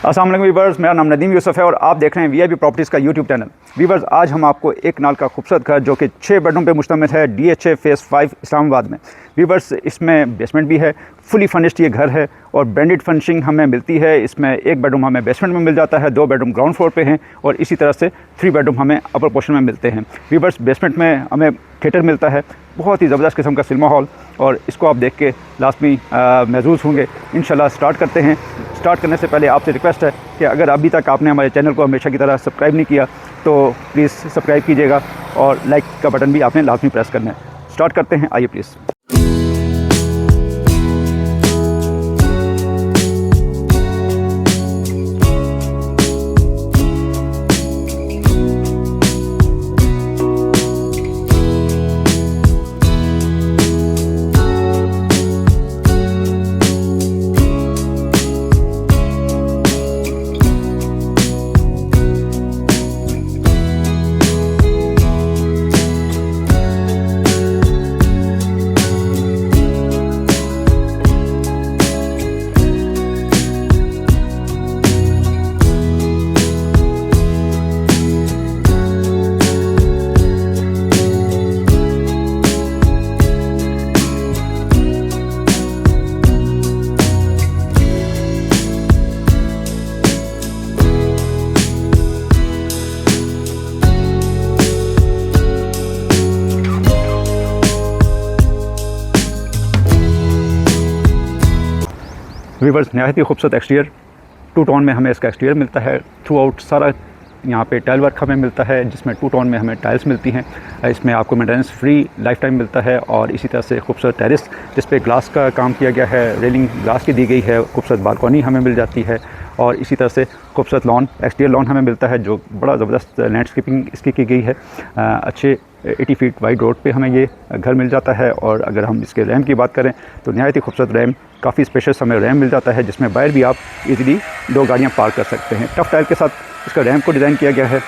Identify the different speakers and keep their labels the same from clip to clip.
Speaker 1: अस्सलाम वालेकुम वीवर्स, मेरा नाम नदीम यूसुफ है और आप देख रहे हैं वीआईपी प्रॉपर्टीज़ का यूट्यूब चैनल। वीवर्स, आज हम आपको एक नाल का खूबसूरत घर जो कि 6 बेडरूम पे मुश्तमिल है DHA फेज़ 5 इस्लामाबाद में। वीवर्स, इसमें बेसमेंट भी है, फुली फर्निश्ड ये घर है और ब्रांडेड फर्निशिंग हमें मिलती है। इसमें 1 बेडरूम हमें बेसमेंट में मिल जाता है, 2 बेडरूम ग्राउंड फ्लोर पे हैं और इसी तरह से 3 बेडरूम हमें अपर पोर्शन में मिलते हैं। वीवर्स, बेसमेंट में हमें थिएटर मिलता है, बहुत ही ज़बरदस्त किस्म का सिनेमा हॉल, और इसको आप देख के लाजमी महसूस होंगे। इंशाल्लाह स्टार्ट करते हैं। स्टार्ट करने से पहले आपसे रिक्वेस्ट है कि अगर अभी तक आपने हमारे चैनल को हमेशा की तरह सब्सक्राइब नहीं किया तो प्लीज़ सब्सक्राइब कीजिएगा और लाइक का बटन भी आपने लाजमी प्रेस करना है। स्टार्ट करते हैं, आइए प्लीज़। वीवर्स, नहायत ही खूबसूरत एक्सटीरियर 2 टोन में हमें इसका एक्सटीरियर मिलता है। थ्रू आउट सारा यहाँ पे टाइल वर्क हमें मिलता है, जिसमें 2 टोन में हमें टाइल्स मिलती हैं। इसमें आपको मेंटेनेंस फ्री लाइफ टाइम मिलता है और इसी तरह से खूबसूरत टेरेस जिस पे ग्लास का काम किया गया है, रेलिंग ग्लास की दी गई है, खूबसूरत बालकनी हमें मिल जाती है और इसी तरह से खूबसूरत लॉन, एक्सटीरियर लॉन हमें मिलता है जो बड़ा ज़बरदस्त लैंडस्केपिंग इसकी की गई है। अच्छे 80 फीट वाइड रोड पे हमें ये घर मिल जाता है। और अगर हम इसके रैम की बात करें तो नहायत ही खूबसूरत रैम, काफ़ी स्पेशियस हमें रैम मिल जाता है, जिसमें बाहर भी आप इजीली 2 गाड़ियाँ पार्क कर सकते हैं। टफ टाइल के साथ इसका रैम को डिज़ाइन किया गया है।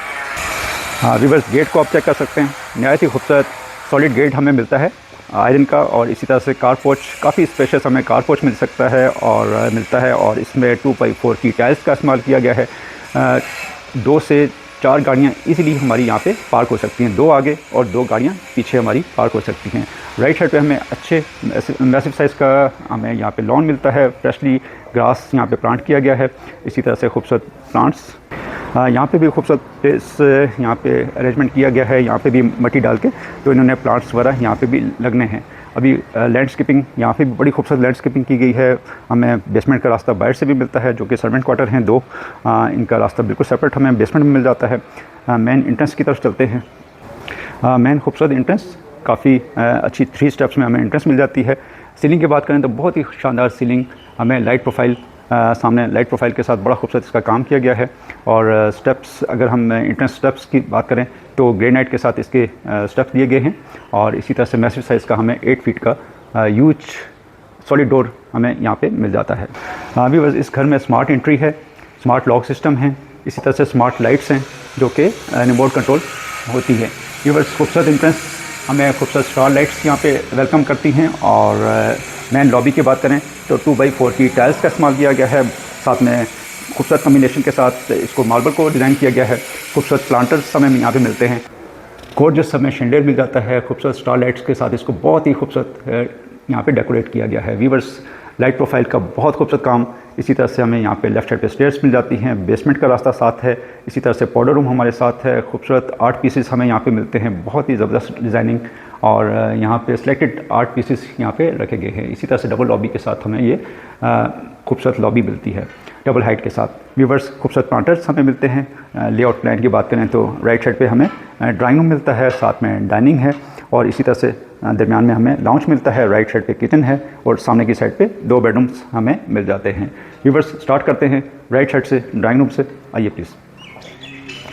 Speaker 1: रिवर्स गेट को आप चेक कर सकते हैं, नहायत ही खूबसूरत सॉलिड गेट हमें मिलता है आयरन का। और इसी तरह से कार पोर्च, काफ़ी स्पेशियस हमें कार पोर्च मिल सकता है और मिलता है। और इसमें 2x4 की टाइल्स का इस्तेमाल किया गया है। 2 से 4 गाड़ियाँ इजीली हमारी यहाँ पे पार्क हो सकती हैं, 2 आगे और 2 गाड़ियाँ पीछे हमारी पार्क हो सकती हैं। राइट साइड पे हमें अच्छे मैसिव साइज़ का हमें यहाँ पे लॉन मिलता है, फ्रेशली ग्रास यहाँ पे प्लांट किया गया है। इसी तरह से खूबसूरत प्लांट्स यहाँ पे भी खूबसूरत प्लेस यहाँ पे अरेंजमेंट किया गया है। यहाँ पे भी मट्टी डाल के तो इन्होंने प्लांट्स वगैरह यहाँ पे भी लगने हैं। अभी लैंडस्केपिंग यहाँ पे भी बड़ी खूबसूरत लैंडस्केपिंग की गई है। हमें बेसमेंट का रास्ता बाहर से भी मिलता है, जो कि सर्वेंट क्वार्टर हैं 2, इनका रास्ता बिल्कुल सेपरेट हमें बेसमेंट में मिल जाता है। मेन इंट्रेंस की तरफ चलते हैं। मेन खूबसूरत इंट्रेंस, काफ़ी अच्छी 3 स्टेप्स में हमें इंट्रेंस मिल जाती है। सीलिंग की बात करें तो बहुत ही शानदार सीलिंग, हमें लाइट प्रोफाइल, सामने लाइट प्रोफाइल के साथ बड़ा खूबसूरत इसका काम किया गया है। और स्टेप्स, अगर हम इंट्रेंस स्टेप्स की बात करें तो ग्रेनाइट के साथ इसके स्टेप्स दिए गए हैं। और इसी तरह से मैसिव साइज़ का हमें 8 फीट का ह्यूज सॉलिड डोर हमें यहाँ पे मिल जाता है। अभी बस इस घर में स्मार्ट एंट्री है, स्मार्ट लॉक सिस्टम है, इसी तरह से स्मार्ट लाइट्स हैं जो कि रिमोट कंट्रोल होती है। ये बस खूबसूरत इंट्रेंस हमें खूबसूरत स्टार लाइट्स यहाँ पे वेलकम करती हैं। और मेन लॉबी की बात करें तो 2x4 की टाइल्स का इस्तेमाल किया गया है, साथ में खूबसूरत कम्बिनेशन के साथ इसको मार्बल को डिज़ाइन किया गया है। खूबसूरत प्लांटर्स हमें यहाँ पे मिलते हैं। गॉर्जियस हमें शेंडेर मिल जाता है खूबसूरत स्टार लाइट्स के साथ, इसको बहुत ही खूबसूरत यहाँ पे डेकोरेट किया गया है। वीवर्स, लाइट प्रोफाइल का बहुत खूबसूरत काम। इसी तरह से हमें यहाँ पे लेफ्ट साइड पे स्टेयर्स मिल जाती हैं, बेसमेंट का रास्ता साथ है। इसी तरह से पाउडर रूम हमारे साथ है। खूबसूरत आर्ट पीसेस हमें यहाँ पे मिलते हैं, बहुत ही ज़बरदस्त डिज़ाइनिंग, और यहाँ पे सिलेक्टेड आर्ट पीसेस यहाँ पे रखे गए हैं। इसी तरह से डबल लॉबी के साथ हमें ये खूबसूरत लॉबी मिलती है डबल हाइट के साथ। व्यूवर्स, खूबसूरत प्लांटर्स हमें मिलते हैं। लेआउट प्लान की बात करें तो राइट साइड पे हमें ड्राइंग रूम मिलता है, साथ में डाइनिंग है और इसी तरह से दरमियान में हमें लाउंज मिलता है। राइट साइड पे किचन है और सामने की साइड पे 2 बेडरूम्स हमें मिल जाते हैं। व्यूवर्स, स्टार्ट करते हैं राइट साइड से, ड्राइंग रूम से, आइए प्लीज़।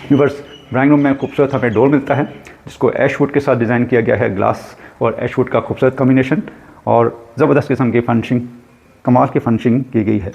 Speaker 1: व्यूवर्स, ड्राइंग रूम में खूबसूरत हमें डोर मिलता है जिसको ऐशवुड के साथ डिज़ाइन किया गया है। ग्लास और ऐशवुड का खूबसूरत कॉम्बिनेशन और ज़बरदस्त किस्म की फर्निशिंग, कमाल की फर्निशिंग की गई है।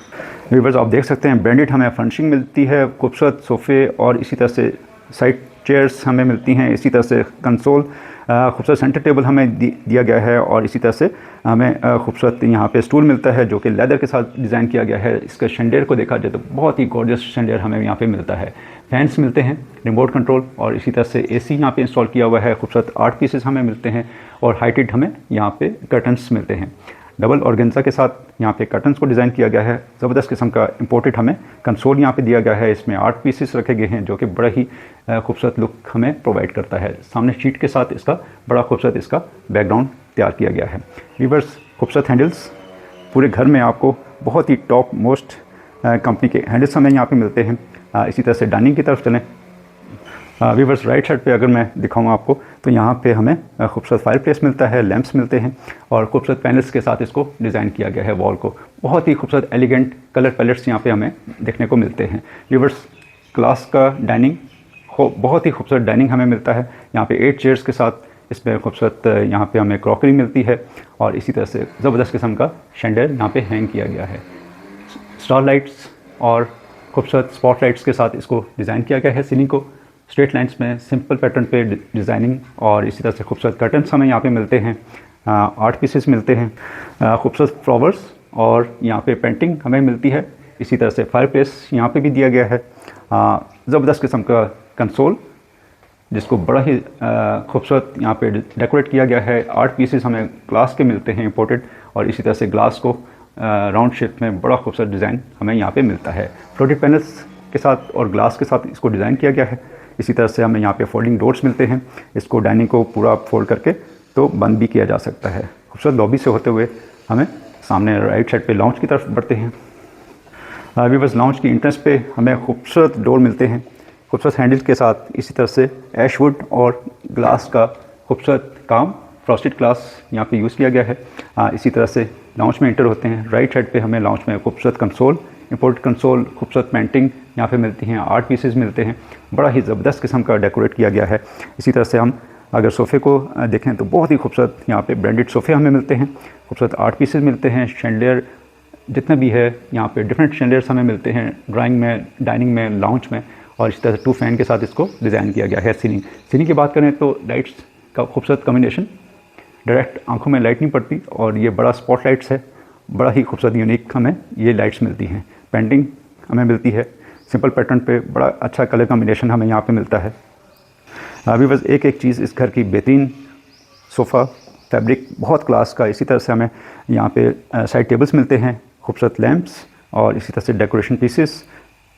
Speaker 1: व्यूवर्स, आप देख सकते हैं ब्रांडेड हमें फर्निशिंग मिलती है, खूबसूरत सोफ़े और इसी तरह से साइड चेयर्स हमें मिलती हैं। इसी तरह से कंसोल खूबसूरत सेंटर टेबल हमें दिया गया है और इसी तरह से हमें खूबसूरत यहाँ पे स्टूल मिलता है जो कि लेदर के साथ डिज़ाइन किया गया है। इसका शैंडियर को देखा जाए तो बहुत ही गॉर्जियस शैंडियर हमें यहाँ पे मिलता है। फैंस मिलते हैं, रिमोट कंट्रोल, और इसी तरह से एसी यहाँ पे इंस्टॉल किया हुआ है। खूबसूरत 8 पीसेस हमें मिलते हैं और हाइटेड हमें यहाँ पे कर्टन्स मिलते हैं। डबल ऑर्गेन्जा के साथ यहाँ पे कर्टन्स को डिज़ाइन किया गया है। ज़बरदस्त किस्म का इंपोर्टेड हमें कंसोल यहाँ पे दिया गया है। इसमें 8 पीसेस रखे गए हैं जो कि बड़ा ही खूबसूरत लुक हमें प्रोवाइड करता है। सामने शीट के साथ इसका बड़ा खूबसूरत इसका बैकग्राउंड तैयार किया गया है। वीवर्स, खूबसूरत हैंडल्स, पूरे घर में आपको बहुत ही टॉप मोस्ट कंपनी के हैंडल्स हमें यहाँ पे मिलते हैं। इसी तरह से डाइनिंग की तरफ चलें। वीवर्स, राइट साइड पे अगर मैं दिखाऊँ आपको तो यहाँ पे हमें खूबसूरत फायर प्लेस मिलता है, लैंप्स मिलते हैं और खूबसूरत पैनल्स के साथ इसको डिज़ाइन किया गया है। वॉल को बहुत ही खूबसूरत एलिगेंट कलर पैलेट्स यहाँ पे हमें देखने को मिलते हैं। वीवर्स, ग्लास का डाइनिंग बहुत ही खूबसूरत डाइनिंग हमें मिलता है। यहाँ पे 8 चेयर्स के साथ इसमें खूबसूरत यहाँ पे हमें क्रॉकरी मिलती है और इसी तरह से ज़बरदस्त किस्म का शैंडियर यहाँ पे हैंग किया गया है। स्टार लाइट्स और खूबसूरत स्पॉट लाइट्स के साथ इसको डिज़ाइन किया गया है। सीलिंग को स्ट्रेट लाइंस में सिंपल पैटर्न पे डिज़ाइनिंग और इसी तरह से खूबसूरत कर्टन्स हमें यहाँ पे मिलते हैं। 8 पीसेस मिलते हैं। खूबसूरत फ्लावर्स और यहाँ पे पेंटिंग हमें मिलती है। इसी तरह से फायर प्लेस यहाँ पे भी दिया गया है। ज़बरदस्त किस्म का कंसोल जिसको बड़ा ही खूबसूरत यहाँ पे डेकोरेट किया गया है। 8 पीसेस हमें ग्लास के मिलते हैं इंपोर्टेड और इसी तरह से ग्लास को राउंड शेप में बड़ा खूबसूरत डिज़ाइन हमें यहाँ पे मिलता है। फ्लोटेड पैनल्स के साथ और ग्लास के साथ इसको डिज़ाइन किया गया है। इसी तरह से हमें यहाँ पे फोल्डिंग डोर्स मिलते हैं। इसको डाइनिंग को पूरा फोल्ड करके तो बंद भी किया जा सकता है। खूबसूरत लॉबी से होते हुए हमें सामने राइट साइड पे लाउंज की तरफ बढ़ते हैं। वीवर्स, लाउंज की एंट्रेंस पे हमें खूबसूरत डोर मिलते हैं खूबसूरत हैंडल के साथ। इसी तरह से ऐशवुड और ग्लास का खूबसूरत काम फ्रॉस्टेड ग्लास यहाँ पे यूज़ किया गया है। इसी तरह से लाउंज में एंटर होते हैं। राइट साइड पे हमें लाउंज में खूबसूरत कंसोल, इंपोर्टेड कंसोल, खूबसूरत पेंटिंग यहाँ पे मिलती हैं। 8 पीसेस मिलते हैं। बड़ा ही ज़बरदस्त किस्म का डेकोरेट किया गया है। इसी तरह से हम अगर सोफ़े को देखें तो बहुत ही खूबसूरत यहाँ पे ब्रांडेड सोफ़े हमें मिलते हैं। खूबसूरत 8 पीसेस मिलते हैं। शैंडियर जितने भी है यहाँ पे डिफरेंट शैंडियर्स हमें मिलते हैं ड्राइंग में, डाइनिंग में, लाउंज में और इसी तरह से 2 फैन के साथ इसको डिज़ाइन किया गया है। सीलिंग की बात करें तो लाइट्स का खूबसूरत कॉम्बिनेशन, डायरेक्ट आंखों में लाइट नहीं पड़ती और ये बड़ा स्पॉट लाइट्स है। बड़ा ही खूबसूरत यूनिक हमें ये लाइट्स मिलती हैं। पेंटिंग हमें मिलती है सिंपल पैटर्न पे। बड़ा अच्छा कलर कॉम्बिनेशन हमें यहाँ पे मिलता है। अभी बस एक चीज़ इस घर की बेहतरीन सोफ़ा, फैब्रिक बहुत क्लास का। इसी तरह से हमें यहाँ पे साइड टेबल्स मिलते हैं, खूबसूरत लैंप्स और इसी तरह से डेकोरेशन पीसेस,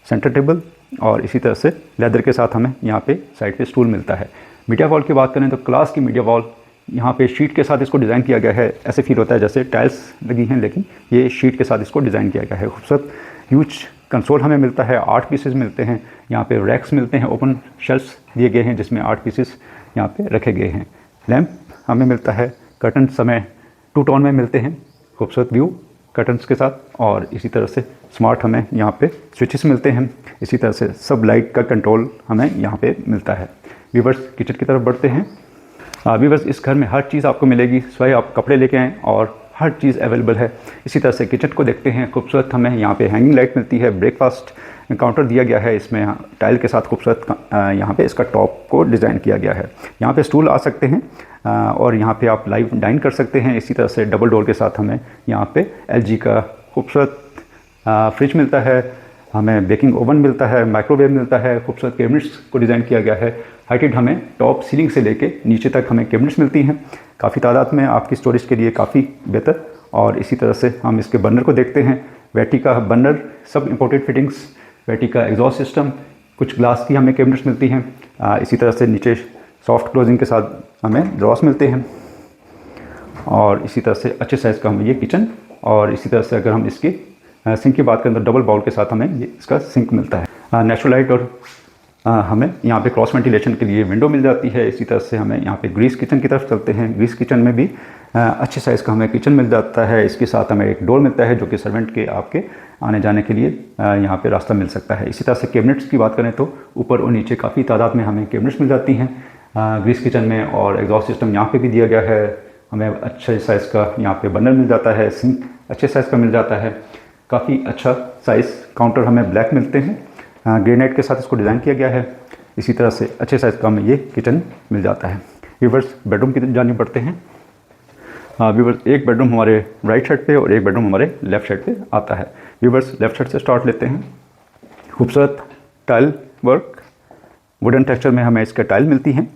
Speaker 1: सेंटर टेबल और इसी तरह से लेदर के साथ हमें यहाँ पे साइड पे स्टूल मिलता है। मीडिया वॉल की बात करें तो क्लास की मीडिया वॉल यहाँ पे शीट के साथ इसको डिज़ाइन किया गया है। ऐसे फील होता है जैसे टाइल्स लगी हैं लेकिन ये शीट के साथ इसको डिज़ाइन किया गया है। खूबसूरत ह्यूज कंसोल हमें मिलता है। 8 पीसेस मिलते हैं। यहाँ पे रैक्स मिलते हैं, ओपन शेल्फ्स दिए गए हैं जिसमें 8 पीसेस यहाँ पे रखे गए हैं। लैंप हमें मिलता है। कर्टन्स हमें 2 टोन में मिलते हैं, खूबसूरत व्यू कर्टन्स के साथ और इसी तरह से स्मार्ट हमें यहाँ पे स्विचेस मिलते हैं। इसी तरह से सब लाइट का कंट्रोल हमें यहाँ पे मिलता है। वीवर्स, किचन की तरफ बढ़ते हैं। वीवर्स, इस घर में हर चीज़ आपको मिलेगी। स्वयं आप कपड़े लेके आएँ और हर चीज़ अवेलेबल है। इसी तरह से किचन को देखते हैं। खूबसूरत हमें यहाँ पे हैंगिंग लाइट मिलती है। ब्रेकफास्ट काउंटर दिया गया है। इसमें टाइल के साथ खूबसूरत यहाँ पे इसका टॉप को डिज़ाइन किया गया है। यहाँ पे स्टूल आ सकते हैं और यहाँ पे आप लाइव डाइन कर सकते हैं। इसी तरह से डबल डोर के साथ हमें यहाँ पे LG का खूबसूरत फ्रिज मिलता है। हमें बेकिंग ओवन मिलता है, माइक्रोवेव मिलता है। खूबसूरत कैबिनेट्स को डिज़ाइन किया गया है। हाइटेड हमें टॉप सीलिंग से लेके नीचे तक हमें कैबिनेट्स मिलती हैं काफ़ी तादाद में, आपकी स्टोरेज के लिए काफ़ी बेहतर। और इसी तरह से हम इसके बर्नर को देखते हैं। वैटी का बर्नर, सब इंपोर्टेड फिटिंग्स, वैटी का एग्जॉस्ट सिस्टम, कुछ ग्लास की हमें कैबिनेट्स मिलती हैं। इसी तरह से नीचे सॉफ्ट क्लोजिंग के साथ हमें ड्रॉस मिलते हैं और इसी तरह से अच्छे साइज़ का हमें ये किचन। और इसी तरह से अगर हम इसकी सिंक की बात करें तो डबल बाउल के साथ हमें ये इसका सिंक मिलता है। नेचुरल लाइट और हमें यहाँ पे क्रॉस वेंटिलेशन के लिए विंडो मिल जाती है। इसी तरह से हमें यहाँ पे ग्रीस किचन की तरफ चलते हैं। ग्रीस किचन में भी अच्छे साइज़ का हमें किचन मिल जाता है। इसके साथ हमें एक डोर मिलता है जो कि सर्वेंट के आपके आने जाने के लिए यहाँ पे रास्ता मिल सकता है। इसी तरह से कैबिनेट्स की बात करें तो ऊपर और नीचे काफ़ी तादाद में हमें कैबिनेट्स मिल जाती हैं ग्रीस किचन में। और एग्जॉस्ट सिस्टम यहाँ पे भी दिया गया है। हमें अच्छे साइज़ का यहाँ पे बर्नर मिल जाता है। सिंक अच्छे साइज़ का मिल जाता है। काफ़ी अच्छा साइज़ काउंटर हमें ब्लैक मिलते हैं। ग्रेनाइट के साथ इसको डिज़ाइन किया गया है। इसी तरह से अच्छे साइज़ का हमें ये किचन मिल जाता है। व्यूवर्स बेडरूम की जानी बढ़ते हैं। व्यूवर्स एक बेडरूम हमारे राइट साइड पे और एक बेडरूम हमारे लेफ़्ट साइड पे आता है। व्यूवर्स लेफ़्ट साइड से स्टार्ट लेते हैं। खूबसूरत टाइल वर्क, वुडन टेक्सचर में हमें इसका टाइल मिलती हैं,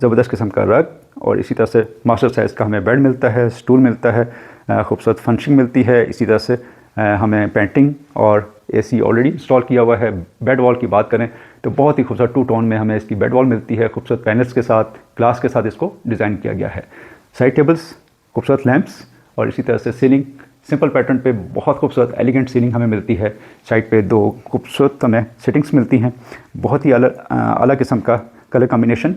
Speaker 1: ज़बरदस्त किस्म का रग, और इसी तरह से मास्टर साइज़ का हमें बेड मिलता है, स्टूल मिलता है, खूबसूरत फर्निशिंग मिलती है। इसी तरह से हमें पेंटिंग और एसी ऑलरेडी इंस्टॉल किया हुआ है। बेड वॉल की बात करें तो बहुत ही खूबसूरत 2 टोन में हमें इसकी बेड वॉल मिलती है, खूबसूरत पैनल्स के साथ, ग्लास के साथ इसको डिज़ाइन किया गया है। साइड टेबल्स, खूबसूरत लैंप्स, और इसी तरह से सीलिंग सिंपल पैटर्न पे बहुत खूबसूरत एलिगेंट सीलिंग हमें मिलती है। साइड पे 2 खूबसूरत हमें सिटिंग्स मिलती हैं, बहुत ही अलग किस्म का कलर कॉम्बिनेशन।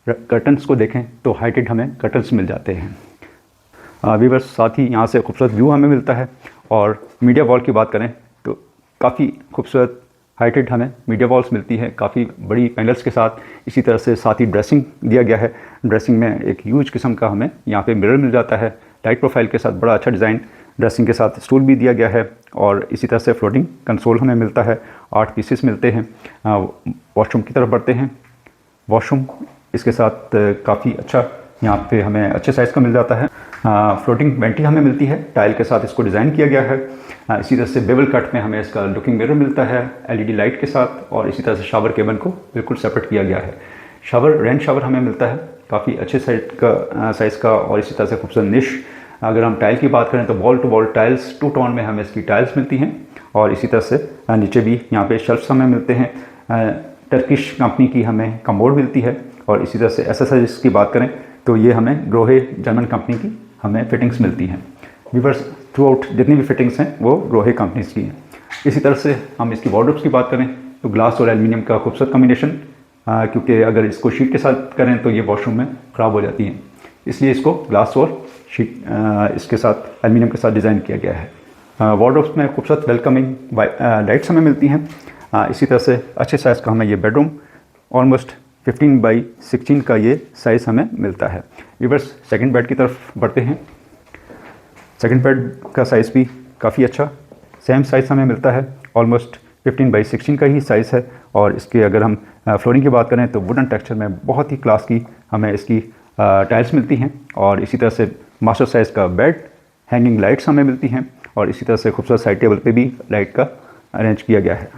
Speaker 1: कर्टन्स को देखें तो हाइटेड हमें कर्टन्स मिल जाते हैं। व्यूअर्स साथ ही यहाँ से खूबसूरत व्यू हमें मिलता है। और मीडिया वॉल की बात करें तो काफ़ी खूबसूरत हाइटेड हमें मीडिया वॉल्स मिलती है, काफ़ी बड़ी पैनल्स के साथ। इसी तरह से साथ ही ड्रेसिंग दिया गया है। ड्रेसिंग में एक ह्यूज किस्म का हमें यहाँ पे मिरर मिल जाता है, लाइट प्रोफाइल के साथ बड़ा अच्छा डिज़ाइन। ड्रेसिंग के साथ स्टूल भी दिया गया है, और इसी तरह से फ्लोटिंग कंसोल हमें मिलता है। 8 पीसेस मिलते हैं। वॉशरूम की तरफ बढ़ते हैं। वॉशरूम इसके साथ काफ़ी अच्छा यहाँ पे हमें अच्छे साइज़ का मिल जाता है। फ्लोटिंग वेंटी हमें मिलती है, टाइल के साथ इसको डिज़ाइन किया गया है। इसी तरह से बेवल कट में हमें इसका लुकिंग मिरर मिलता है एलईडी लाइट के साथ, और इसी तरह से शावर केबन को बिल्कुल सेपरेट किया गया है। शावर रेन शावर हमें मिलता है काफ़ी अच्छे साइज़ का, और इसी तरह से खूबसूरत निश। अगर हम टाइल की बात करें तो wall to wall tiles 2 tone में हमें इसकी टाइल्स मिलती हैं, और इसी तरह से नीचे भी यहाँ पे शेल्फ्स हमें मिलते हैं। टर्किश कंपनी की हमें कमोड मिलती है, और इसी तरह से एसेसरीज की बात करें तो ये हमें ग्रोहे जर्मन कंपनी की हमें फिटिंग्स मिलती हैं। व्यूअर्स थ्रू आउट जितनी भी फिटिंग्स हैं वो ग्रोहे कंपनीज की हैं। इसी तरह से हम इसकी वार्डरोब्स की बात करें तो ग्लास और एल्युमिनियम का खूबसूरत कॉम्बिनेशन, क्योंकि अगर इसको शीट के साथ करें तो ये वॉशरूम में ख़राब हो जाती हैं, इसलिए इसको ग्लास और शीट इसके साथ एल्युमिनियम के साथ डिज़ाइन किया गया है। वार्डरोब्स में खूबसूरत वेलकमिंग लाइट्स हमें मिलती हैं। इसी तरह से अच्छे साइज़ का हमें ये बेडरूम ऑलमोस्ट 15 बाई 16 का ये साइज़ हमें मिलता है। व्यूअर्स सेकंड बेड की तरफ बढ़ते हैं। सेकंड बेड का साइज़ भी काफ़ी अच्छा सेम साइज़ हमें मिलता है, ऑलमोस्ट 15 बाई 16 का ही साइज़ है। और इसके अगर हम फ्लोरिंग की बात करें तो वुडन टेक्सचर में बहुत ही क्लास की हमें इसकी टाइल्स मिलती हैं, और इसी तरह से मास्टर साइज़ का बेड, हैंगिंग लाइट्स हमें मिलती हैं, और इसी तरह से खूबसूरत साइड टेबल पे भी लाइट का अरेंज किया गया है।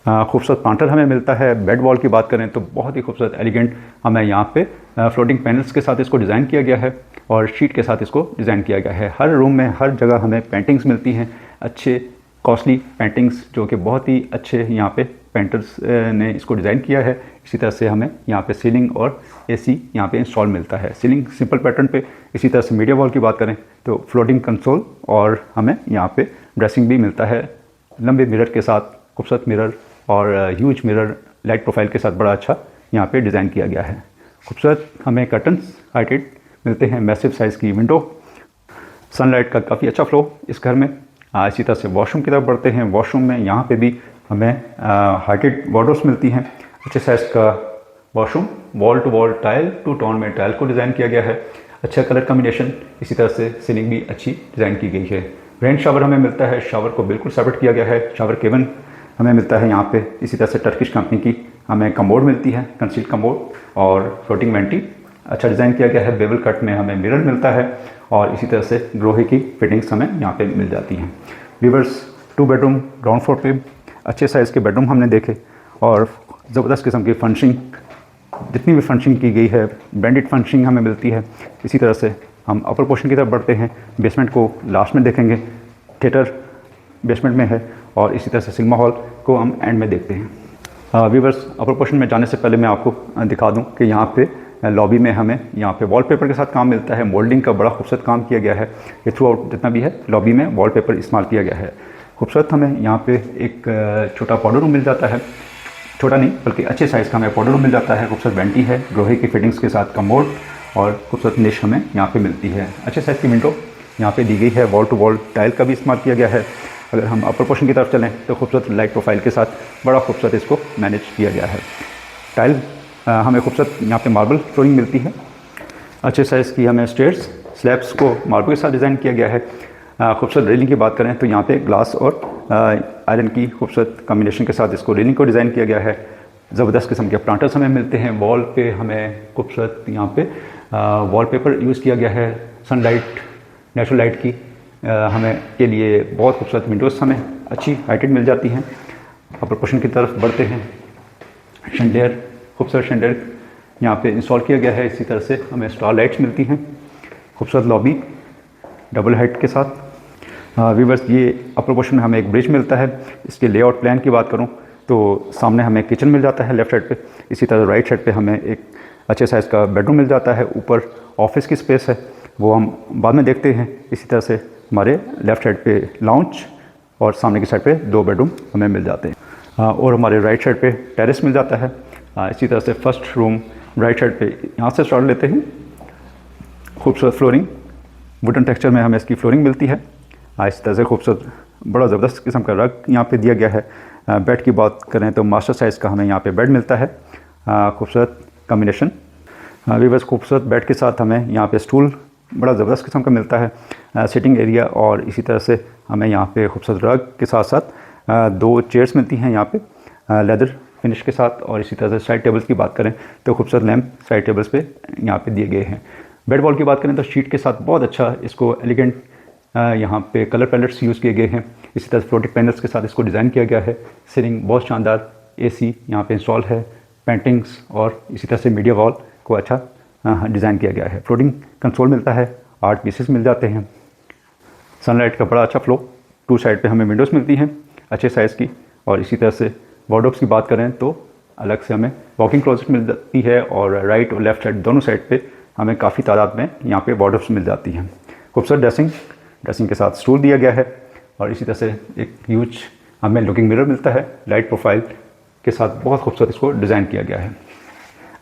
Speaker 1: खूबसूरत काउंटर हमें मिलता है। बेड वॉल की बात करें तो बहुत ही खूबसूरत एलिगेंट हमें यहाँ पे फ्लोटिंग पैनल्स के साथ इसको डिज़ाइन किया गया है, और शीट के साथ इसको डिज़ाइन किया गया है। हर रूम में हर जगह हमें पेंटिंग्स मिलती हैं, अच्छे कॉस्टली पेंटिंग्स, जो कि बहुत ही अच्छे यहाँ पे पेंटर्स ने इसको डिज़ाइन किया है। इसी तरह से हमें यहाँ पे सीलिंग और एसी यहाँ पे इंस्टॉल मिलता है, सीलिंग सिंपल पैटर्न पे। इसी तरह से मीडिया वॉल की बात करें तो फ्लोटिंग कंसोल, और हमें यहाँ पे ड्रेसिंग भी मिलता है लंबे मिरर के साथ, खूबसूरत मिरर और ह्यूज मिरर लाइट प्रोफाइल के साथ बड़ा अच्छा यहाँ पे डिज़ाइन किया गया है। खूबसूरत हमें कर्टन्स हाइटेड मिलते हैं, मैसिव साइज़ की विंडो, सनलाइट का काफ़ी अच्छा फ्लो इस घर में। इसी तरह से वॉशरूम की तरफ बढ़ते हैं। वॉशरूम में यहाँ पे भी हमें हाइटेड वार्डरोब्स मिलती हैं, अच्छे साइज़ का washroom, wall to wall tile 2 tone में टाइल को डिज़ाइन किया गया है, अच्छा कलर कॉम्बिनेशन। इसी तरह से सीलिंग भी अच्छी डिज़ाइन की गई है। रेन शावर हमें मिलता है, शावर को बिल्कुल सेपरेट किया गया है। शावर केबन हमें मिलता है यहाँ पे। इसी तरह से टर्किश कंपनी की हमें कमोड मिलती है, कंसील्ड कमोड, और फ्लोटिंग वेंटी अच्छा डिज़ाइन किया गया है। बेवल कट में हमें मिरर मिलता है, और इसी तरह से ग्रोहे की फिटिंग्स हमें यहाँ पे मिल जाती हैं। व्यूअर्स 2 बेडरूम ग्राउंड फ्लोर पे अच्छे साइज़ के बेडरूम हमने देखे, और ज़बरदस्त किस्म की फर्निशिंग, जितनी भी फर्निशिंग की गई है ब्रांडेड फर्निशिंग हमें मिलती है। इसी तरह से हम अपर पोर्शन की तरफ बढ़ते हैं। बेसमेंट को लास्ट में देखेंगे, थिएटर बेसमेंट में है, और इसी तरह से सिनेमा हॉल को हम एंड में देखते हैं। व्यूअर्स अपर पोर्शन में जाने से पहले मैं आपको दिखा दूं कि यहाँ पे लॉबी में हमें यहाँ पे वॉलपेपर के साथ काम मिलता है। मोल्डिंग का बड़ा खूबसूरत काम किया गया है। ये थ्रू आउट जितना भी है लॉबी में वॉलपेपर इस्तेमाल किया गया है। खूबसूरत हमें यहाँ पे एक छोटा पाउडर रूम मिल जाता है, छोटा नहीं बल्कि अच्छे साइज़ का हमें पाउडर रूम मिल जाता है। खूबसूरत वेंटी है, ग्रोहे की फिटिंग्स के साथ कमोड, और खूबसूरत निश हमें यहाँ पे मिलती है। अच्छे साइज़ की विंडो यहाँ पे दी गई है, वॉल टू वॉल टाइल का भी इस्तेमाल किया गया है। अगर हम अपर पोर्शन की तरफ चलें तो खूबसूरत लाइट प्रोफाइल के साथ बड़ा खूबसूरत इसको मैनेज किया गया है। टाइल हमें खूबसूरत यहाँ पे मार्बल फ्लोरिंग मिलती है। अच्छे साइज़ की हमें स्टेयर्स स्लैब्स को मार्बल के साथ डिज़ाइन किया गया है। खूबसूरत रेलिंग की बात करें तो यहाँ पे ग्लास और आयरन की खूबसूरत कॉम्बिनेशन के साथ इसको रेलिंग को डिज़ाइन किया गया है। ज़बरदस्त किस्म के प्लांटर्स हमें मिलते हैं। वॉल पे हमें खूबसूरत यहाँ पे वॉलपेपर यूज़ किया गया है सनलाइट, नेचुरल लाइट की हमें के लिए बहुत खूबसूरत विंडोज़ हमें अच्छी हाइटेड मिल जाती हैं। अपर पोर्शन की तरफ बढ़ते हैं। शैंडिलियर, खूबसूरत शैंडिलियर यहाँ पे इंस्टॉल किया गया है। इसी तरह से हमें स्टार लाइट्स मिलती हैं। खूबसूरत लॉबी डबल हाइट के साथ। व्यूअर्स, ये अपर पोर्शन में हमें एक ब्रिज मिलता है। इसके लेआउट प्लान की बात करूँ तो सामने हमें किचन मिल जाता है लेफ़्ट साइड पे। इसी तरह राइट साइड पे हमें एक अच्छे साइज़ का बेडरूम मिल जाता है। ऊपर ऑफिस की स्पेस है, वो हम बाद में देखते हैं। इसी तरह से हमारे लेफ़्ट साइड पे लाउंज और सामने की साइड पे 2 बेडरूम हमें मिल जाते हैं। और हमारे राइट साइड पे टेरेस मिल जाता है। इसी तरह से फर्स्ट रूम राइट साइड पे यहाँ से स्टार्ट लेते हैं। खूबसूरत फ्लोरिंग, वुडन टेक्सचर में हमें इसकी फ्लोरिंग मिलती है। इस तरह से खूबसूरत बड़ा ज़बरदस्त किस्म का रग यहाँ पे दिया गया है। बेड की बात करें तो मास्टर साइज़ का हमें यहाँ पे बेड मिलता है। खूबसूरत कॉम्बिनेशन। वीवर्स, खूबसूरत बेड के साथ हमें यहाँ पे स्टूल बड़ा ज़बरदस्त किस्म का मिलता है। सिटिंग एरिया, और इसी तरह से हमें यहाँ पे खूबसूरत रग के साथ साथ 2 चेयर्स मिलती हैं यहाँ पे लेदर फिनिश के साथ। और इसी तरह से साइड टेबल्स की बात करें तो खूबसूरत लैम्प साइड टेबल्स पे यहाँ पे दिए गए हैं। बेड वॉल की बात करें तो शीट के साथ बहुत अच्छा इसको एलिगेंट यहाँ पे कलर पैलेट्स यूज़ किए गए हैं। इसी तरह फ्लोटिंग पैनल्स के साथ इसको डिज़ाइन किया गया है। सीलिंग बहुत शानदार, AC यहाँ पे इंस्टॉल है। पेंटिंग्स और इसी तरह से मीडिया वॉल को अच्छा डिज़ाइन किया गया है। फ्लोटिंग कंसोल मिलता है, 8 पीसेस मिल जाते हैं। सनलाइट का बड़ा अच्छा फ्लो। 2 साइड पे हमें विंडोज़ मिलती हैं अच्छे साइज़ की। और इसी तरह से वार्डरोब्स की बात करें तो अलग से हमें वॉकिंग क्लोजेट मिल जाती है। और राइट और लेफ़्ट साइड दोनों साइड पे हमें काफ़ी तादाद में यहाँ पे वार्डरोब्स मिल जाती हैं। खूबसूरत ड्रेसिंग के साथ स्टूल दिया गया है। और इसी तरह से एक ह्यूज हमें लुकिंग मिरर मिलता है लाइट प्रोफाइल के साथ। बहुत खूबसूरत इसको डिज़ाइन किया गया है।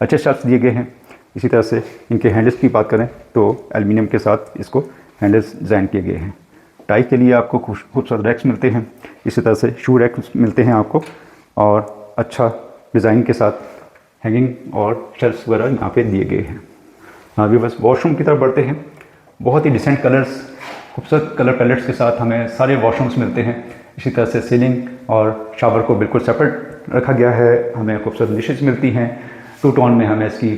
Speaker 1: अच्छे शेल्फ्स दिए गए हैं। इसी तरह से इनके हैंडल्स की बात करें तो एल्युमिनियम के साथ इसको हैंडल्स डिज़ाइन किए गए हैं। टाई के लिए आपको खूबसूरत रैक्स मिलते हैं। इसी तरह से शू रैक्स मिलते हैं आपको, और अच्छा डिज़ाइन के साथ हैंगिंग और शेल्फ्स वगैरह यहाँ पे दिए गए हैं। अभी बस वॉशरूम की तरफ बढ़ते हैं। बहुत ही डिसेंट कलर्स, खूबसूरत कलर पैलेट्स के साथ हमें सारे वॉशरूम्स मिलते हैं। इसी तरह से सीलिंग और शावर को बिल्कुल सेपरेट रखा गया है। हमें खूबसूरत निशेज मिलती हैं। 2 टोन में हमें इसकी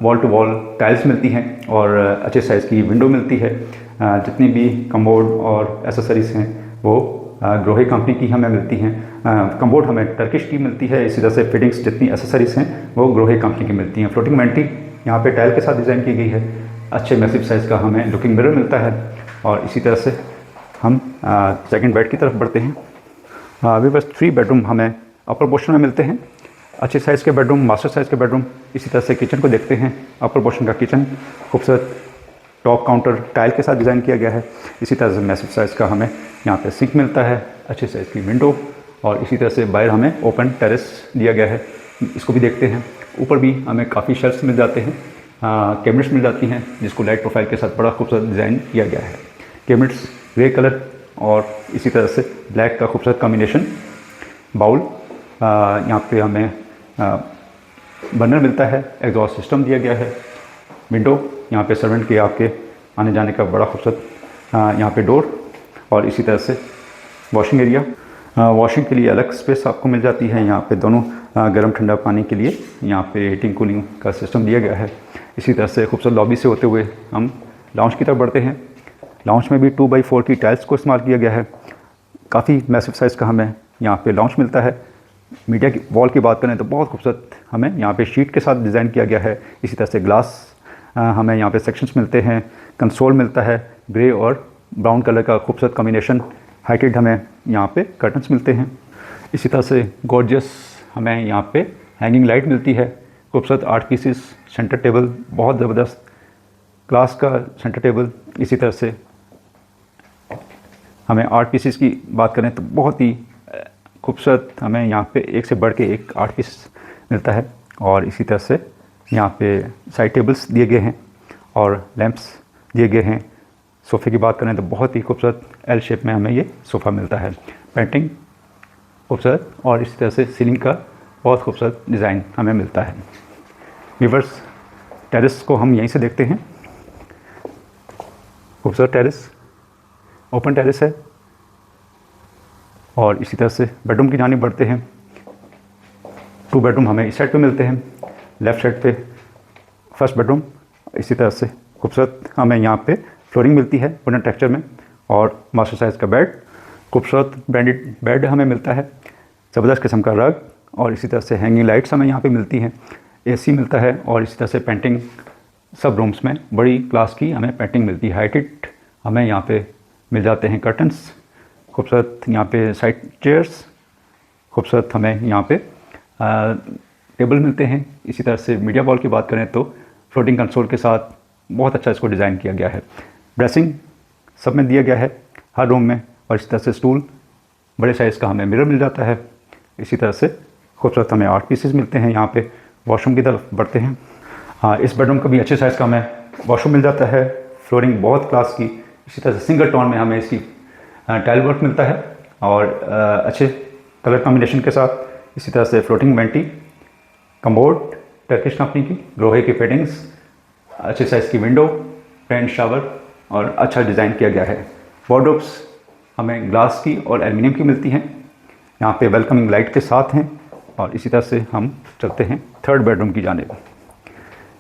Speaker 1: वॉल टू वॉल टाइल्स मिलती हैं और अच्छे साइज़ की विंडो मिलती है। जितनी भी कमोड और एसेसरीज़ हैं वो ग्रोहे कंपनी की हमें मिलती हैं। कमोड हमें टर्किश की मिलती है। इसी तरह से फिटिंग्स जितनी एसेसरीज़ हैं वो ग्रोहे कंपनी की मिलती हैं। फ्लोटिंग वेंटी यहाँ पे टाइल के साथ डिज़ाइन की गई है। अच्छे मैसिव साइज़ का हमें लुकिंग मिरर मिलता है। और इसी तरह से हम सेकंड बेड की तरफ बढ़ते हैं। अभी बस 3 बेडरूम हमें अपर पोर्शन में मिलते हैं। अच्छे साइज़ के बेडरूम, मास्टर साइज़ के बेडरूम। इसी तरह से किचन को देखते हैं। अपर पोर्शन का किचन खूबसूरत टॉप काउंटर टाइल के साथ डिज़ाइन किया गया है। इसी तरह से मैसिव साइज़ का हमें यहाँ पे सिंक मिलता है, अच्छे साइज़ की विंडो। और इसी तरह से बाहर हमें ओपन टेरेस दिया गया है, इसको भी देखते हैं। ऊपर भी हमें काफ़ी शेल्फ्स मिल जाते हैं, कैबिनेट्स मिल जाती हैं जिसको लाइट प्रोफाइल के साथ बड़ा खूबसूरत डिज़ाइन किया गया है। कैबिनेट्स ग्रे कलर और इसी तरह से ब्लैक का खूबसूरत कॉम्बिनेशन। बाउल यहाँ पे हमें बर्नर मिलता है। एग्जॉस्ट सिस्टम दिया गया है। विंडो यहाँ पे सर्वेंट के आपके आने जाने का बड़ा खूबसूरत यहाँ पे डोर। और इसी तरह से वॉशिंग एरिया। वॉशिंग के लिए अलग स्पेस आपको मिल जाती है। यहाँ पे दोनों गर्म ठंडा पानी के लिए यहाँ पे हीटिंग कूलिंग का सिस्टम दिया गया है। इसी तरह से खूबसूरत लॉबी से होते हुए हम लाउंज की तरफ बढ़ते हैं। लाउंज में भी 2x4 की टाइल्स को इस्तेमाल किया गया है। काफ़ी मैसिव साइज़ का हमें यहाँ पे लाउंज मिलता है। मीडिया की वॉल की बात करें तो बहुत खूबसूरत हमें यहाँ पे शीट के साथ डिज़ाइन किया गया है। इसी तरह से ग्लास हमें यहाँ पे सेक्शंस मिलते हैं। कंसोल मिलता है ग्रे और ब्राउन कलर का खूबसूरत कॉम्बिनेशन। हाइटेड हमें यहाँ पे कर्टन्स मिलते हैं। इसी तरह से गॉर्जियस हमें यहाँ पे हैंगिंग लाइट मिलती है। खूबसूरत 8 पीसेस सेंटर टेबल, बहुत ज़बरदस्त क्लास का सेंटर टेबल। इसी तरह से हमें 8 पीसेस की बात करें तो बहुत ही खूबसूरत हमें यहाँ पे एक से बढ़ के एक 8 पीस मिलता है। और इसी तरह से यहाँ पे साइड टेबल्स दिए गए हैं और लैंप्स दिए गए हैं। सोफ़े की बात करें तो बहुत ही खूबसूरत एल शेप में हमें ये सोफ़ा मिलता है। पेंटिंग खूबसूरत और इसी तरह से सीलिंग का बहुत खूबसूरत डिज़ाइन हमें मिलता है। व्यूअर्स, टेरेस को हम यहीं से देखते हैं। खूबसूरत टेरेस, ओपन टेरेस है। और इसी तरह से बेडरूम की जानिब बढ़ते हैं। 2 बेडरूम हमें इस साइड पे मिलते हैं। लेफ़्ट साइड पे फर्स्ट बेडरूम, इसी तरह से खूबसूरत हमें यहाँ पे फ्लोरिंग मिलती है वुडन टेक्सचर में, और मास्टर साइज़ का बेड, खूबसूरत ब्रांडेड बेड हमें मिलता है, ज़बरदस्त किस्म का रग, और इसी तरह से हैंगिंग लाइट्स हमें यहाँ पे मिलती हैं, एसी मिलता है, और इसी तरह से पेंटिंग सब रूम्स में बड़ी क्लास की हमें पेंटिंग मिलती है। हाइटेड हमें यहाँ पे मिल जाते हैं कर्टन्स, खूबसूरत यहाँ पे साइड चेयर्स, खूबसूरत हमें यहाँ पे टेबल मिलते हैं। इसी तरह से मीडिया वॉल की बात करें तो फ्लोटिंग कंसोल के साथ बहुत अच्छा इसको डिज़ाइन किया गया है। ड्रेसिंग सब में दिया गया है हर रूम में, और इसी तरह से स्टूल बड़े साइज़ का हमें मिरर मिल जाता है। इसी तरह से खूबसूरत हमें 8 पीसेस मिलते हैं। यहाँ पे वॉशरूम की तरफ बढ़ते हैं। हाँ, इस बेडरूम का भी अच्छे साइज़ का हमें वॉशरूम मिल जाता है, फ्लोरिंग बहुत क्लास की। इसी तरह से सिंगल टोन में हमें इसकी टाइल वर्क मिलता है, और अच्छे कलर कॉम्बिनेशन के साथ। इसी तरह से floating vanity, commode Turkish company की, लोहे की फिटिंग्स, अच्छे साइज़ की विंडो, पेंट शावर, और अच्छा डिज़ाइन किया गया है। वार्डरोब्स हमें ग्लास की और एल्युमिनियम की मिलती हैं, यहाँ पे वेलकमिंग लाइट के साथ हैं। और इसी तरह से हम चलते हैं थर्ड बेडरूम की जानिब।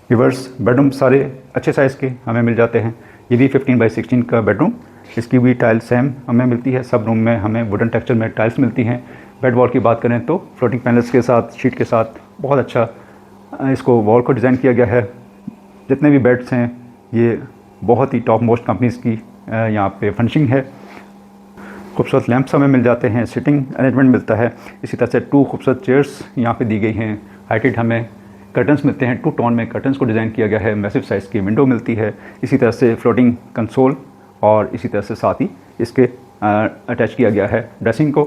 Speaker 1: व्यूअर्स, बेडरूम सारे अच्छे साइज़ के हमें मिल जाते हैं। ये भी 15x16 का बेडरूम, इसकी भी टाइल सेम हमें मिलती है। सब रूम में हमें वुडन टेक्सचर में टाइल्स मिलती हैं। बेड वॉल की बात करें तो फ्लोटिंग पैनल्स के साथ, शीट के साथ बहुत अच्छा इसको वॉल को डिज़ाइन किया गया है। जितने भी बेड्स हैं ये बहुत ही टॉप मोस्ट कंपनीज़ की यहाँ पे फर्निशिंग है। खूबसूरत लैंप्स हमें मिल जाते हैं, सिटिंग अरेंजमेंट मिलता है। इसी तरह से 2 खूबसूरत चेयर्स यहाँ पे दी गई हैं। हाइटेड हमें कर्टन्स मिलते हैं, 2 टोन में कर्टन्स को डिज़ाइन किया गया है। मैसिव साइज़ की विंडो मिलती है। इसी तरह से फ्लोटिंग कंसोल, और इसी तरह से साथ ही इसके अटैच किया गया है ड्रेसिंग को।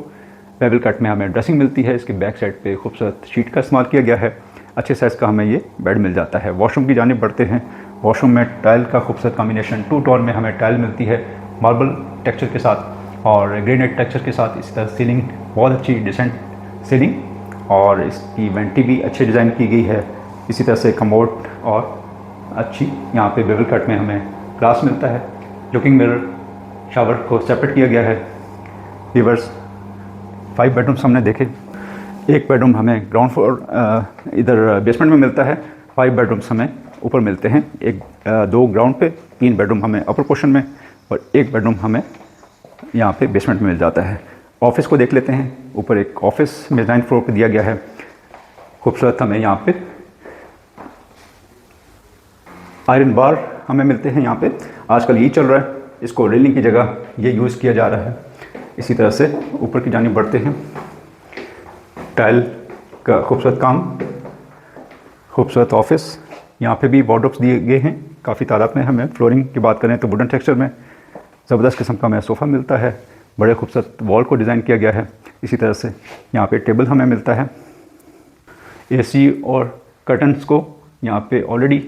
Speaker 1: बेवल कट में हमें ड्रेसिंग मिलती है। इसके बैक साइड पे खूबसूरत शीट का इस्तेमाल किया गया है। अच्छे साइज़ का हमें ये बेड मिल जाता है। वॉशरूम की जानिब बढ़ते हैं। वॉशरूम में टाइल का खूबसूरत कॉम्बिनेशन, 2 टोन में हमें टाइल मिलती है, मार्बल टेक्सचर के साथ और ग्रेनाइट टेक्सचर के साथ। इसी तरह सीलिंग बहुत अच्छी डिसेंट सीलिंग, और इसकी वेंटी भी अच्छे डिज़ाइन की गई है। इसी तरह से कमोड, और अच्छी यहाँ पे बेवल कट में हमें ग्लास मिलता है। लुकिंग मिरर, शावर को सेपरेट किया गया है। व्यूअर्स, 5 बेडरूम्स हमने देखे। एक बेडरूम हमें ग्राउंड फ्लोर इधर बेसमेंट में मिलता है। 5 बेडरूम्स हमें ऊपर मिलते हैं। 2 ग्राउंड पे, 3 बेडरूम हमें अपर पोर्शन में, और 1 बेडरूम हमें यहाँ पे बेसमेंट में मिल जाता है। ऑफिस को देख लेते हैं। ऊपर एक ऑफिस मेज़ाइन फ्लोर पे दिया गया है। खूबसूरत हमें यहाँ पे आयरन बार हमें मिलते हैं। यहाँ पे आजकल यही चल रहा है, इसको रेलिंग की जगह ये यूज़ किया जा रहा है। इसी तरह से ऊपर की जानिब बढ़ते हैं। टाइल का खूबसूरत काम, खूबसूरत ऑफिस। यहाँ पे भी वार्डरोब्स दिए गए हैं काफ़ी तादाद में। हमें फ्लोरिंग की बात करें तो वुडन टेक्सचर में ज़बरदस्त किस्म का हमें सोफ़ा मिलता है। बड़े खूबसूरत वॉल को डिज़ाइन किया गया है। इसी तरह से यहाँ पे टेबल हमें मिलता है। एसी और कर्टन्स को यहाँ पे ऑलरेडी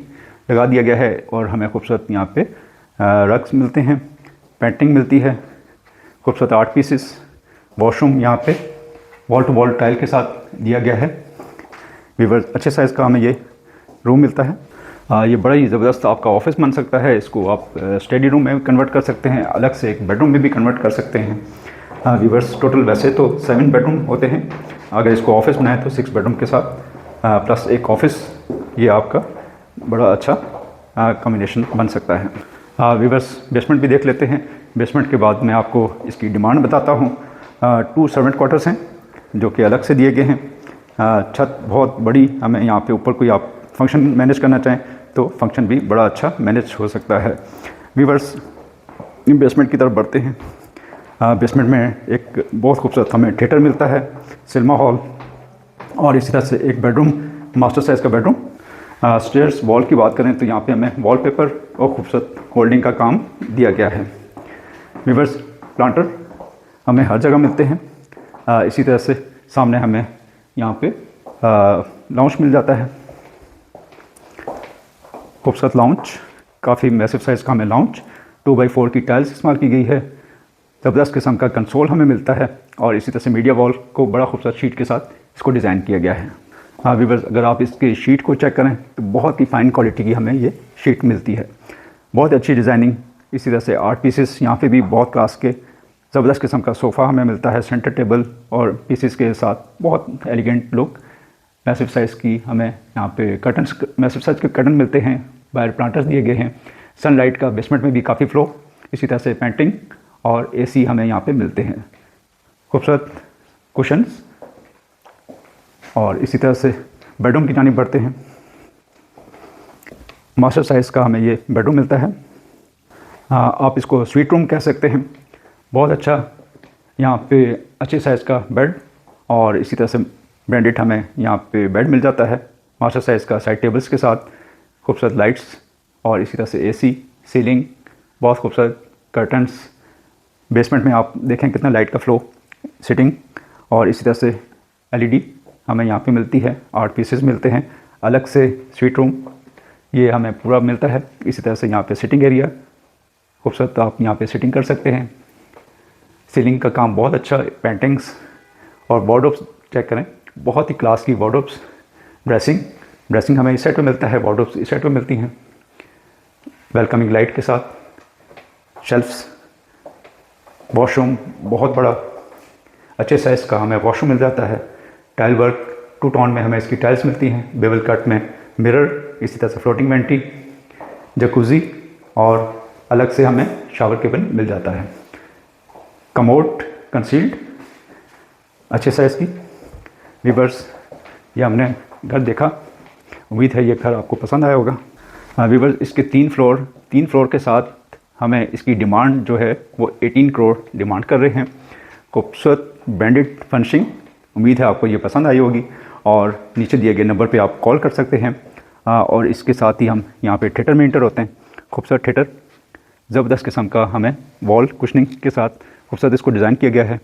Speaker 1: लगा दिया गया है, और हमें खूबसूरत यहाँ पे रग्स मिलते हैं, पेंटिंग मिलती है, खूबसूरत 8 पीसेस। वॉशरूम यहाँ पे वॉल टू वॉल टाइल के साथ दिया गया है। व्यूअर्स, अच्छे साइज़ का हमें ये रूम मिलता है। ये बड़ा ही ज़बरदस्त आपका ऑफिस बन सकता है। इसको आप स्टडी रूम में कन्वर्ट कर सकते हैं, अलग से एक बेडरूम में भी कन्वर्ट कर सकते हैं। व्यूअर्स, टोटल वैसे तो 7 बेडरूम होते हैं। अगर इसको ऑफिस बनाए तो 6 बेडरूम के साथ प्लस एक ऑफिस, ये आपका बड़ा अच्छा कॉम्बिनेशन बन सकता है। व्यूअर्स, बेसमेंट भी देख लेते हैं। बेसमेंट के बाद मैं आपको इसकी डिमांड बताता हूँ। 2 सर्वेंट क्वार्टर्स हैं जो कि अलग से दिए गए हैं। छत बहुत बड़ी, हमें यहाँ पे ऊपर कोई आप फंक्शन मैनेज करना चाहें तो फंक्शन भी बड़ा अच्छा मैनेज हो सकता है। व्यूअर्स, बेसमेंट की तरफ बढ़ते हैं। बेसमेंट में एक बहुत खूबसूरत हमें थिएटर मिलता है, सिनेमा हॉल, और इसी तरह से एक बेडरूम, मास्टर साइज़ का बेडरूम। स्टेयर्स वॉल की बात करें तो यहाँ पे हमें वॉलपेपर और खूबसूरत होल्डिंग का काम दिया गया है। व्यूअर्स, प्लांटर हमें हर जगह मिलते हैं। इसी तरह से सामने हमें यहाँ पे लाउंज मिल जाता है, खूबसूरत लाउंज, काफ़ी मैसिव साइज़ का हमें लाउंज, 2x4 की टाइल्स इस्तेमाल की गई है। ज़बरदस्त किस्म का कंसोल हमें मिलता है, और इसी तरह से मीडिया वॉल को बड़ा खूबसूरत शीट के साथ इसको डिज़ाइन किया गया है। हाँ व्यूअर्स, अगर आप इसके शीट को चेक करें तो बहुत ही फाइन क्वालिटी की हमें ये शीट मिलती है, बहुत अच्छी डिज़ाइनिंग। इसी तरह से 8 पीसेस यहाँ पे भी बहुत क्लास के ज़बरदस्त किस्म का सोफ़ा हमें मिलता है, सेंटर टेबल और पीसेस के साथ बहुत एलिगेंट लुक। मैसिव साइज़ की हमें यहाँ पे कर्टन्स, मैसिव साइज़ के कर्टन मिलते हैं, बाहर प्लांटर्स दिए गए हैं, सनलाइट का बेसमेंट में भी काफ़ी फ्लो, इसी तरह से पेंटिंग और एसी हमें यहाँ पे मिलते हैं, खूबसूरत कुशन्स। और इसी तरह से बेडरूम की जानिब बढ़ते हैं। मास्टर साइज़ का हमें ये बेडरूम मिलता है, आप इसको स्वीट रूम कह सकते हैं। बहुत अच्छा यहाँ पे अच्छे साइज़ का बेड और इसी तरह से ब्रांडेड हमें यहाँ पे बेड मिल जाता है मास्टर साइज़ का, साइड टेबल्स के साथ, खूबसूरत लाइट्स और इसी तरह से एसी, सीलिंग, बहुत खूबसूरत कर्टन्स। बेसमेंट में आप देखें कितना लाइट का फ्लो, सिटिंग और इसी तरह से एलईडी हमें यहाँ पे मिलती है, 8 पीसेस मिलते हैं। अलग से स्वीट रूम ये हमें पूरा मिलता है। इसी तरह से यहाँ पे सिटिंग एरिया खूबसूरत, आप यहाँ पे सिटिंग कर सकते हैं। सीलिंग का काम बहुत अच्छा, पेंटिंग्स और वार्डरोब्स चेक करें, बहुत ही क्लास की वार्डरोब्स। ड्रेसिंग हमें इस साइड पे मिलता है, वार्डरोब्स इस साइड पे मिलती हैं, वेलकमिंग लाइट के साथ। शेल्फ्स, वॉशरूम बहुत बड़ा अच्छे साइज़ का हमें वॉशरूम मिल जाता है। टाइल वर्क 2 टोन में हमें इसकी टाइल्स मिलती हैं, बेवल कट में मिरर, इसी तरह से फ्लोटिंग वेंटी, जकूज़ी और अलग से हमें शावर केबिन मिल जाता है। कमोड कंसील्ड अच्छे साइज़ की। वीवर्स, ये हमने घर देखा, उम्मीद है ये घर आपको पसंद आया होगा। वीवर्स, इसके 3 फ्लोर के साथ हमें इसकी डिमांड जो है वो 18 करोड़ डिमांड कर रहे हैं। खूबसूरत ब्रांडेड फर्निशिंग, उम्मीद है आपको ये पसंद आई होगी और नीचे दिए गए नंबर पे आप कॉल कर सकते हैं। और इसके साथ ही हम यहाँ पे थिएटर में इंटर होते हैं। खूबसूरत थिएटर, ज़बरदस्त किस्म का हमें वॉल कुशनिंग के साथ खूबसूरत इसको डिज़ाइन किया गया है।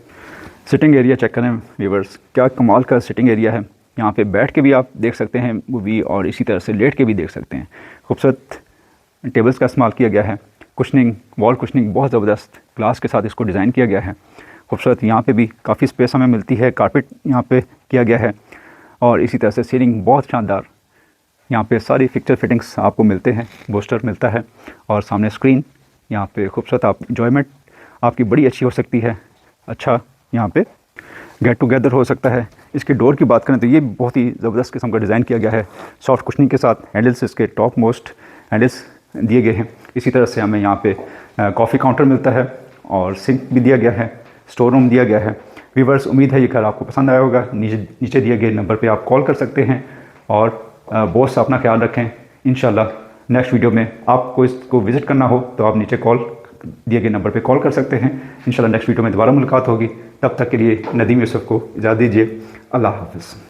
Speaker 1: सिटिंग एरिया चेक करें व्यूअर्स, क्या कमाल का सिटिंग एरिया है। यहाँ पे बैठ के भी आप देख सकते हैं मूवी और इसी तरह से लेट के भी देख सकते हैं। खूबसूरत टेबल्स का इस्तेमाल किया गया है। कुशनिंग, वॉल कुशनिंग बहुत ज़बरदस्त ग्लास के साथ इसको डिज़ाइन किया गया है। खूबसूरत, यहाँ पे भी काफ़ी स्पेस हमें मिलती है, कारपेट यहाँ पे किया गया है और इसी तरह से सीलिंग बहुत शानदार। यहाँ पे सारी फिक्चर फिटिंग्स आपको मिलते हैं, बूस्टर मिलता है और सामने स्क्रीन। यहाँ पे खूबसूरत आप एंजॉयमेंट आपकी बड़ी अच्छी हो सकती है। अच्छा, यहाँ पे गेट टुगेदर हो सकता है। इसके डोर की बात करें तो ये बहुत ही ज़बरदस्त किस्म का डिज़ाइन किया गया है। सॉफ्ट कुशनिंग के साथ हैंडल्स, इसके टॉप मोस्ट हैंडल्स दिए गए हैं। इसी तरह से हमें यहाँ पे कॉफ़ी काउंटर मिलता है और सिंक भी दिया गया है, स्टोर रूम दिया गया है। व्यूअर्स, उम्मीद है ये घर आपको पसंद आया होगा। नीचे दिए गए नंबर पे आप कॉल कर सकते हैं और बहुत सा अपना ख्याल रखें। इंशाल्लाह नेक्स्ट वीडियो में आपको इसको विज़िट करना हो तो आप नीचे कॉल दिए गए नंबर पे कॉल कर सकते हैं। इंशाल्लाह नेक्स्ट वीडियो में दोबारा मुलाकात होगी। तब तक के लिए नदीम यूसुफ को इजाज़त दीजिए। अल्लाह हाफ़िज़।